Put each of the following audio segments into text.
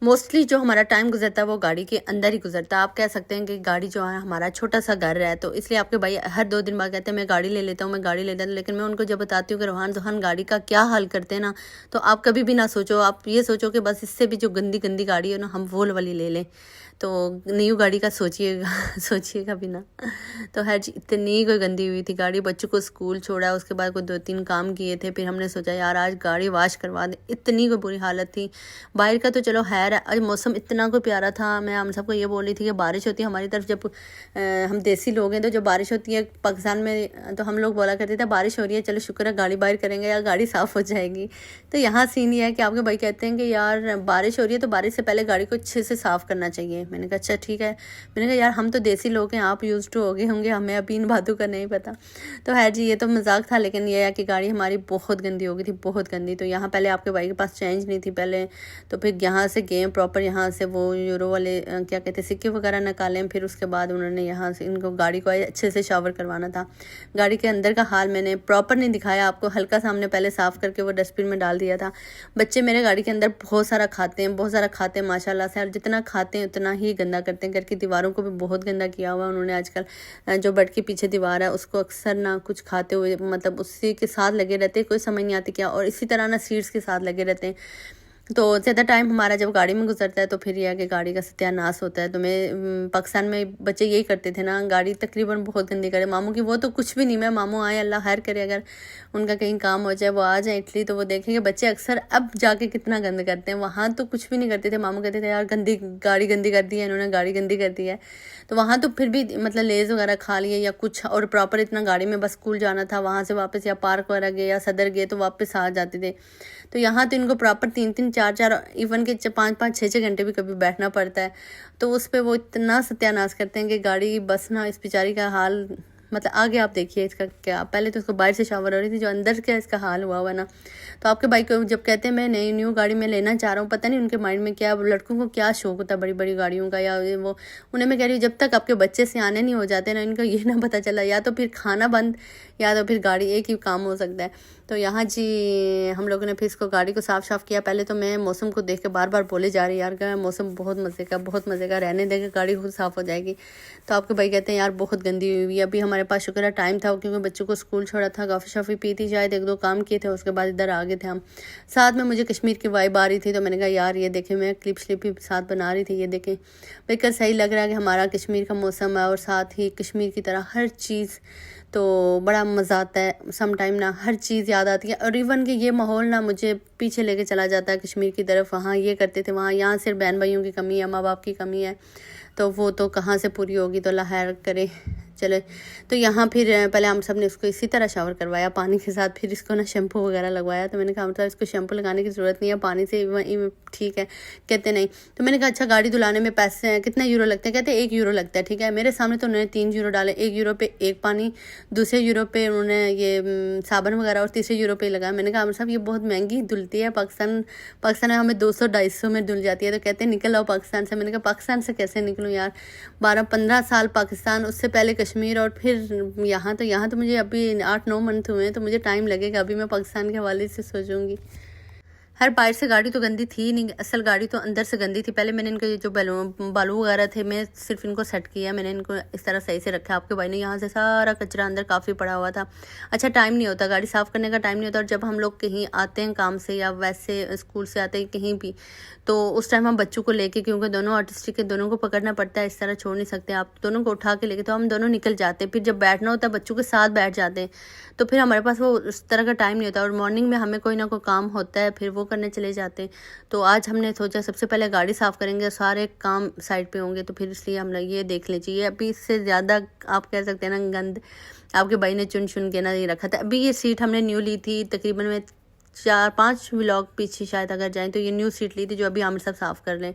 Mostly जो हमारा time गुजरता है वो गाड़ी के अंदर ही गुजरता है। आप कह सकते हैं कि गाड़ी जो है हमारा छोटा सा घर है, तो इसलिए आपके भाई हर 2 दिन बाद कहते हैं मैं गाड़ी ले लेता हूँ, मैं गाड़ी ले लेता हूँ। लेकिन मैं उनको जब बताती हूँ कि रोहान जोहान गाड़ी का क्या हाल करते हैं ना, तो आप कभी भी ना सोचो, आप ये सोचो कि बस इससे भी जो गंदी गंदी गाड़ी है ना हम वो वाली ले लें। तो न्यू गाड़ी का सोचिएगा सोचिएगा भी ना। तो है जी, इतनी कोई गंदी हुई थी गाड़ी। बच्चों को स्कूल छोड़ा, उसके बाद कोई 2-3 काम किए थे, फिर हमने सोचा यार आज गाड़ी वॉश करवा दें। इतनी कोई बुरी हालत थी। बाहर का तो चलो खैर है, आज मौसम इतना कोई प्यारा था। मैं हम सबको ये बोल रही थी कि बारिश होती है हमारी तरफ, जब हम देसी लोग हैं तो जब बारिश होती है पाकिस्तान में तो हम लोग बोला करते थे बारिश हो रही है, चलो शुक्र है गाड़ी बाहर करेंगे या गाड़ी साफ़ हो जाएगी। तो यहाँ सीन ये है कि आपके भाई कहते हैं कि यार बारिश हो रही है तो बारिश से पहले गाड़ी को अच्छे से साफ़ करना चाहिए। मैंने कहा अच्छा ठीक है। मैंने कहा यार हम तो देसी लोग हैं, आप यूज़ टू हो गए होंगे, हमें अभी इन बातों का नहीं पता। तो है जी, ये तो मजाक था, लेकिन ये है कि गाड़ी हमारी बहुत गंदी हो गई थी, बहुत गंदी। तो यहाँ पहले आपके भाई के पास चेंज नहीं थी पहले, तो फिर यहाँ से गए प्रॉपर, यहाँ से वो यूरो वाले क्या कहते हैं सिक्के वगैरह निकाले। फिर उसके बाद उन्होंने यहाँ से इनको गाड़ी को अच्छे से शावर करवाना था। गाड़ी के अंदर का हाल मैंने प्रॉपर नहीं दिखाया आपको, हल्का सा हमने पहले साफ़ करके वो डस्टबिन में डाल दिया था। बच्चे मेरे गाड़ी के अंदर बहुत सारा खाते हैं, बहुत सारा खाते हैं माशाल्लाह से, और जितना खाते हैं उतना ही गंदा करते हैं। घर की दीवारों को भी बहुत गंदा किया हुआ है उन्होंने आजकल। जो बेड के पीछे दीवार है उसको अक्सर ना कुछ खाते हुए मतलब उसी के साथ लगे रहते हैं, कोई समझ नहीं आती क्या, और इसी तरह ना सीट्स के साथ लगे रहते हैं। तो ज़्यादा टाइम हमारा जब गाड़ी में गुजरता है तो फिर यह है कि गाड़ी का सत्यानाश होता है। तो मैं पाकिस्तान में बच्चे यही करते थे ना, गाड़ी तकरीबन बहुत गंदी करे। मामू की वो तो कुछ भी नहीं, मैं मामू आए अल्लाह खैर करे, अगर उनका कहीं काम हो जाए वो आ जाए इटली तो वो देखेंगे बच्चे अक्सर अब जाके कितना गंद करते हैं। वहाँ तो कुछ भी नहीं करते थे, मामू कहते थे यार गंदी गाड़ी गंदी कर दी है इन्होंने, गाड़ी गंदी कर दी है। तो वहाँ तो फिर भी मतलब लेज़ वगैरह खा लिए या कुछ, और प्रॉपर इतना गाड़ी में बस स्कूल जाना था, वहाँ से वापस या पार्क वगैरह गए या सदर गए तो वापस आ जाते थे। तो यहाँ तो इनको प्रॉपर 3-3 4-4 इवन के 5-5 6-6 घंटे भी कभी बैठना पड़ता है। तो उस पर वो इतना सत्यानाश करते हैं कि गाड़ी बस ना इस बेचारी का हाल मतलब आगे आप देखिए इसका क्या। पहले तो उसको बाहर से शावर हो रही थी, जो अंदर क्या इसका हाल हुआ हुआ ना। तो आपके भाई को जब कहते हैं मैं नई न्यू गाड़ी में लेना चाह रहा हूँ, पता नहीं उनके माइंड में क्या, लड़कों को क्या शौक होता है बड़ी बड़ी गाड़ियों का, या वो उन्हें मैं कह रही हूँ जब तक आपके बच्चे से आने नहीं हो जाते ना, इनको ये ना पता चला या तो फिर खाना बंद या तो फिर गाड़ी, एक ही काम हो सकता है। तो यहाँ जी हम लोगों ने फिर इसको गाड़ी को साफ़ किया। पहले तो मैं मौसम को देख के बार बार बोले जा रही यार का मौसम बहुत मज़े का, बहुत मज़े का, रहने देंगे गाड़ी खुद साफ़ हो जाएगी। तो आपके भाई कहते हैं यार बहुत गंदी हुई हुई। अभी हमारे पास शुक्र है टाइम था क्योंकि बच्चों को स्कूल छोड़ा था, कॉफ़ी शॉफ़ी पी थी, शायद 1-2 काम किए थे, उसके बाद इधर आ गए थे हम। साथ में मुझे कश्मीर की वाइब आ रही थी, तो मैंने कहा यार ये देखें, मैं क्लिप श्लिप भी साथ बना रही थी, ये देखें बिल्कुल सही लग रहा है कि हमारा कश्मीर का मौसम है और साथ ही कश्मीर की तरह हर चीज़। तो बड़ा मज़ा आता है सम टाइम ना, हर चीज़ याद आती है। और इवन कि ये माहौल ना मुझे पीछे लेके चला जाता है कश्मीर की तरफ। वहाँ ये करते थे, वहाँ यहाँ सिर्फ बहन भाइयों की कमी है, माँ बाप की कमी है, तो वो तो कहाँ से पूरी होगी। तो अल्लाह खैर करे चले। तो यहाँ फिर पहले हम सब ने उसको इसी तरह शावर करवाया पानी के साथ, फिर इसको ना शैम्पू वगैरह लगवाया। तो मैंने कहा मतलब इसको शैम्पू लगाने की ज़रूरत नहीं है, पानी से ठीक है। कहते नहीं। तो मैंने कहा अच्छा गाड़ी धुलाने में पैसे हैं, कितना यूरो लगते हैं? कहते 1 यूरो लगता है। ठीक है, मेरे सामने तो उन्होंने 3 यूरो डाले। 1 यूरो पे 1 पानी, दूसरे यूरो पे उन्होंने ये साबुन वगैरह, और तीसरे यूरो पे लगाया। मैंने कहा अमर साहब ये बहुत महंगी धुलती है, पाकिस्तान में हमें 200-250 में धुल जाती है। तो कहते निकल आओ पाकिस्तान से। मैंने कहा पाकिस्तान से कैसे निकलूँ यार, 12-15 साल पाकिस्तान, उससे पहले कश्मीर और फिर यहाँ। तो यहाँ तो मुझे अभी 8-9 मंथ हुए हैं, तो मुझे टाइम लगेगा। अभी मैं पाकिस्तान के हवाले से सोचूंगी। हर बाहर से गाड़ी तो गंदी थी नहीं, असल गाड़ी तो अंदर से गंदी थी। पहले मैंने इनके जो बालू वगैरह थे मैं सिर्फ इनको सेट किया, मैंने इनको इस तरह सही से रखा। आपके भाई ने यहाँ से सारा कचरा अंदर काफ़ी पड़ा हुआ था। अच्छा टाइम नहीं होता, गाड़ी साफ़ करने का टाइम नहीं होता। और जब हम लोग कहीं आते हैं काम से या वैसे स्कूल से आते हैं कहीं भी, तो उस टाइम हम बच्चों को लेके, क्योंकि दोनों आर्टिस्टिक के दोनों को पकड़ना पड़ता है, इस तरह छोड़ नहीं सकते आप, दोनों को उठा के लेके तो हम दोनों निकल जाते हैं। फिर जब बैठना होता है बच्चों के साथ बैठ जाते हैं, तो फिर हमारे पास वो उस तरह का टाइम नहीं होता। और मॉर्निंग में हमें कोई ना कोई काम होता है, फिर वो करने चले जाते हैं। तो आज हमने सोचा सबसे पहले गाड़ी साफ़ करेंगे, सारे काम साइड पे होंगे, तो फिर इसलिए हम लोग ये देख लीजिए। अभी इससे ज़्यादा आप कह सकते हैं ना गंद आपके भाई ने चुन के ना ये रखा था। अभी ये सीट हमने न्यू ली थी, तकरीबन में 4-5 व्लॉग पीछे शायद अगर जाएँ तो ये न्यू सीट ली थी, जो अभी हम सब साफ़ कर लें।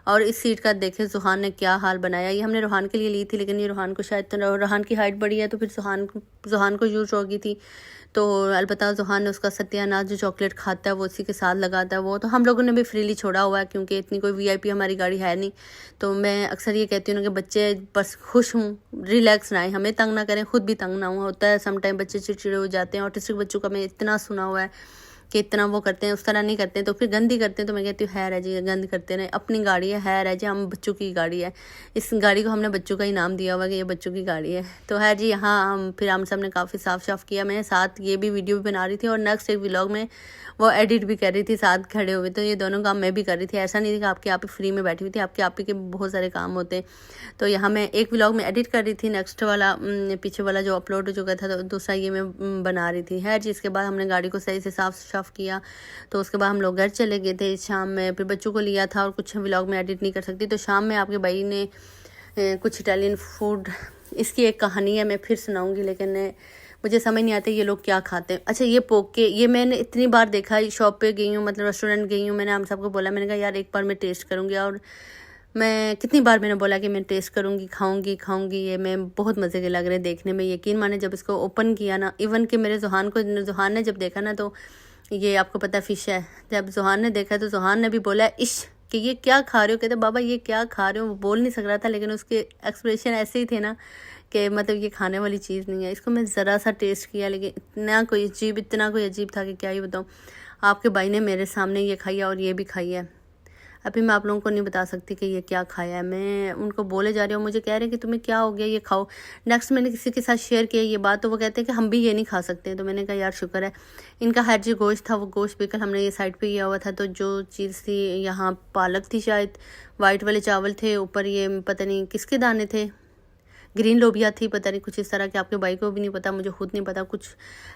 और इस सीट का देखें सुहान ने क्या हाल बनाया। ये हमने रोहान के लिए ली थी, लेकिन ये रोहान को शायद तो रोहान की हाइट बड़ी है, तो फिर सुहान को यूज़ होगी थी। तो अलबत्ता जुहान ने उसका सत्यानाश जो चॉकलेट खाता है वो उसी के साथ लगाता है। वो तो हम लोगों ने भी फ्रीली छोड़ा हुआ है, क्योंकि इतनी कोई वीआईपी हमारी गाड़ी है नहीं। तो मैं अक्सर ये कहती हूँ कि बच्चे बस खुश हूँ, रिलैक्स ना आए, हमें तंग ना करें, खुद भी तंग ना हुआ होता है। सम टाइम बच्चे चिड़चिड़े हो जाते हैं। ऑटिस्टिक बच्चों का मैं इतना सुना हुआ है कि इतना वो करते हैं, उस तरह नहीं करते हैं, तो फिर गंदी करते हैं। तो मैं कहती हूँ है जी, गंद करते रहे, अपनी गाड़ी है जी, हम बच्चों की गाड़ी है, इस गाड़ी को हमने बच्चों का ही नाम दिया हुआ कि ये बच्चों की गाड़ी है। तो है जी, यहाँ हम सब ने काफ़ी साफ किया। मैं साथ ये भी वीडियो भी बना रही थी और नेक्स्ट एक व्लॉग में वो एडिट भी कर रही थी साथ खड़े हुए। तो ये दोनों काम मैं भी कर रही थी, ऐसा नहीं था कि आपके आप ही फ्री में बैठी हुई थी, आपके आप ही के बहुत सारे काम होते हैं। तो यहाँ मैं एक व्लॉग में एडिट कर रही थी, नेक्स्ट वाला पीछे वाला जो अपलोड हो चुका था, तो दूसरा ये मैं बना रही थी। है जी, इसके बाद हमने गाड़ी को सही से साफ किया। तो उसके बाद हम लोग घर चले गए थे शाम में, फिर बच्चों को लिया था और कुछ व्लॉग में एडिट नहीं कर सकती। तो शाम में आपके भाई ने कुछ इटालियन फूड, इसकी एक कहानी है, मैं फिर सुनाऊंगी, लेकिन मुझे समझ नहीं आता ये लोग क्या खाते हैं। अच्छा, ये पोके, ये मैंने इतनी बार देखा, शॉप पे गई हूँ, मतलब रेस्टोरेंट गई हूँ, मैंने हम सबको बोला, मैंने कहा यार एक बार मैं टेस्ट करूँगी। और मैं कितनी बार मैंने बोला कि मैं टेस्ट करूँगी, खाऊँगी, ये मैं बहुत मज़े के लग रहे देखने में। यकीन माने जब इसको ओपन किया ना, इवन कि मेरे जुहान ने जब देखा ना, तो ये आपको पता फ़िश है, जब जुहान ने देखा तो जुहान ने भी बोला इश कि ये क्या खा रहे हो। कहते बाबा ये क्या खा रहे हो, वो बोल नहीं सक रहा था, लेकिन उसके एक्सप्रेशन ऐसे ही थे ना कि मतलब ये खाने वाली चीज़ नहीं है। इसको मैं ज़रा सा टेस्ट किया, लेकिन इतना कोई अजीब था कि क्या ही बताऊँ। आपके भाई ने मेरे सामने ये खाई है और ये भी खाई है। अभी मैं आप लोगों को नहीं बता सकती कि ये क्या खाया है। मैं उनको बोले जा रही हूँ, मुझे कह रहे हैं कि तुम्हें क्या हो गया, ये खाओ। नेक्स्ट मैंने किसी के साथ शेयर किया ये बात, तो वो कहते हैं कि हम भी ये नहीं खा सकते। तो मैंने कहा यार शुक्र है, इनका हर जो गोश्त था वो गोश्त भी कल हमने ये साइड पे किया हुआ था। तो जो चीज़ थी यहाँ पालक थी, शायद वाइट वाले चावल थे, ऊपर ये पता नहीं किसके दाने थे, ग्रीन लोबिया थी, पता नहीं कुछ इस तरह के, आपके भाई को भी नहीं पता, मुझे खुद नहीं पता, कुछ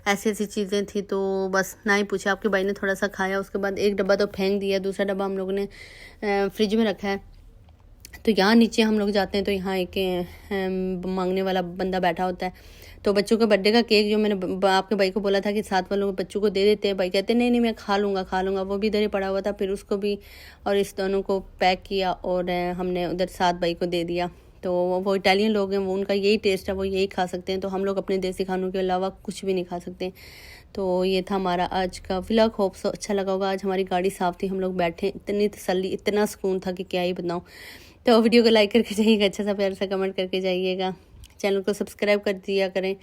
ऐसी चीज़ें थी। तो बस ना ही पूछा, आपके भाई ने थोड़ा सा खाया, उसके बाद एक डब्बा तो फेंक दिया, दूसरा डब्बा हम लोगों ने फ्रिज में रखा है। तो यहाँ नीचे हम लोग जाते हैं तो यहाँ एक मांगने वाला बंदा बैठा होता है। तो बच्चों के बर्थडे का केक जो मैंने आपके भाई को बोला था कि 7 वालों को बच्चों को दे देते हैं, भाई कहते नहीं मैं खा लूँगा, वो भी इधर ही पड़ा हुआ था। फिर उसको भी और इस दोनों को पैक किया और हमने उधर 7 भाई को दे दिया। तो वो इटालियन लोग हैं, वो उनका यही टेस्ट है, वो यही खा सकते हैं। तो हम लोग अपने देसी खानों के अलावा कुछ भी नहीं खा सकते। तो ये था हमारा आज का व्लॉग, होप सो अच्छा लगा होगा। आज हमारी गाड़ी साफ़ थी, हम लोग बैठे, इतनी तसल्ली, इतना सुकून था कि क्या ही बताऊँ। तो वीडियो को लाइक करके जाइएगा, अच्छा सा प्यार सा कमेंट करके जाइएगा, चैनल को सब्सक्राइब कर दिया करें।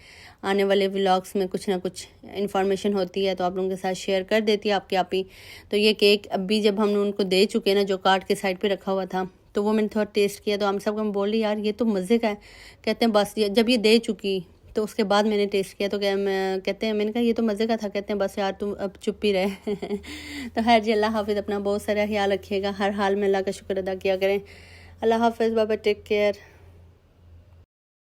आने वाले व्लॉग्स में कुछ ना कुछ इन्फॉर्मेशन होती है तो आप लोगों के साथ शेयर कर देती है आपके आप ही। तो ये केक अभी जब हमने उनको दे चुके ना, जो काट के साइड पे रखा हुआ था, तो वो मैंने थोड़ा टेस्ट किया, तो हम सब हम बोल रही यार ये तो मज़े का है। कहते हैं बस जब ये दे चुकी तो उसके बाद मैंने टेस्ट किया, तो कहते हैं, मैंने कहा ये तो मज़े का था। कहते हैं बस यार तुम अब चुप ही रहे। तो खैर जी, अल्लाह हाफिज़, अपना बहुत सारा ख्याल रखिएगा, हर हाल में अल्लाह का शुक्र अदा किया करें। अल्लाह हाफिज़, बाबा, टेक केयर।